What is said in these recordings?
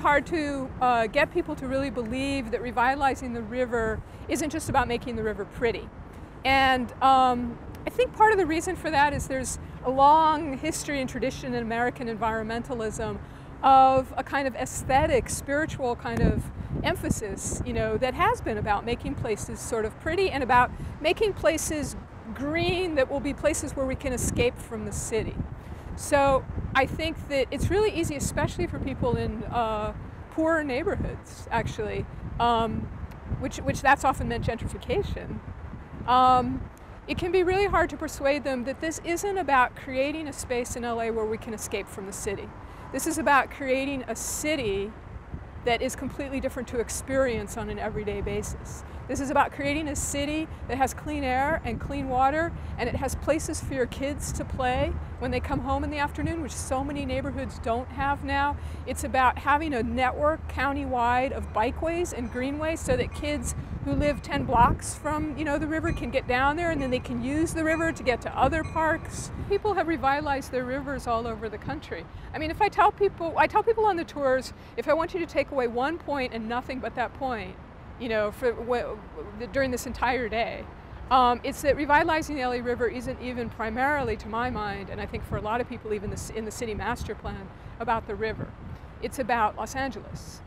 hard to get people to really believe that revitalizing the river isn't just about making the river pretty. And I think part of the reason for that is there's a long history and tradition in American environmentalism of a kind of aesthetic, spiritual kind of emphasis, that has been about making places sort of pretty and about making places green that will be places where we can escape from the city. So I think that it's really easy, especially for people in poor neighborhoods, actually, which that's often meant gentrification. It can be really hard to persuade them that this isn't about creating a space in LA where we can escape from the city. This is about creating a city that is completely different to experience on an everyday basis. This is about creating a city that has clean air and clean water, and it has places for your kids to play when they come home in the afternoon, which so many neighborhoods don't have now. It's about having a network county-wide of bikeways and greenways so that kids who live 10 blocks from the river can get down there, and then they can use the river to get to other parks. People have revitalized their rivers all over the country. I mean, I tell people on the tours, if I want you to take away one point and nothing but that point, during this entire day, it's that revitalizing the LA River isn't even primarily, to my mind, and I think for a lot of people even in the city master plan, about the river. It's about Los Angeles.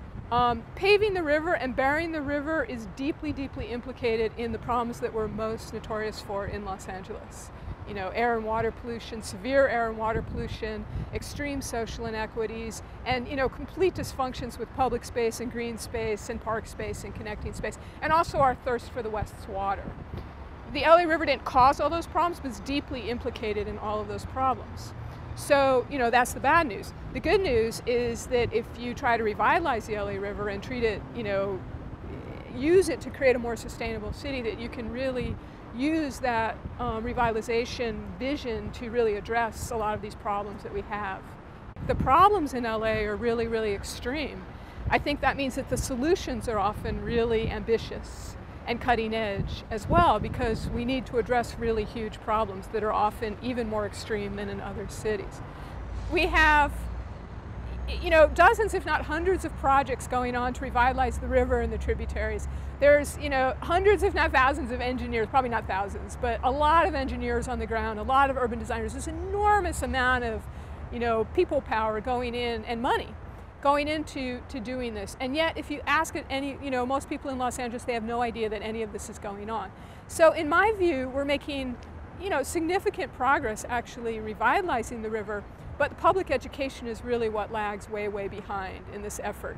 Paving the river and burying the river is deeply, deeply implicated in the problems that we're most notorious for in Los Angeles. Air and water pollution, severe air and water pollution, extreme social inequities, and complete dysfunctions with public space and green space and park space and connecting space, and also our thirst for the West's water. The LA River didn't cause all those problems, but it's deeply implicated in all of those problems. So, that's the bad news. The good news is that if you try to revitalize the LA River and treat it, use it to create a more sustainable city, that you can really use that revitalization vision to really address a lot of these problems that we have. The problems in LA are really, really extreme. I think that means that the solutions are often really ambitious and cutting edge as well, because we need to address really huge problems that are often even more extreme than in other cities. We have dozens, if not hundreds, of projects going on to revitalize the river and the tributaries. There's, hundreds, if not thousands of engineers, probably not thousands, but a lot of engineers on the ground, a lot of urban designers. There's an enormous amount of, people power going in and money going into doing this. And yet, if you ask most people in Los Angeles, they have no idea that any of this is going on. So in my view, we're making, significant progress actually revitalizing the river, but public education is really what lags way, way behind in this effort.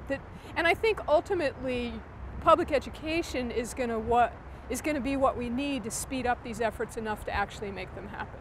And I think ultimately, public education is going to be what we need to speed up these efforts enough to actually make them happen.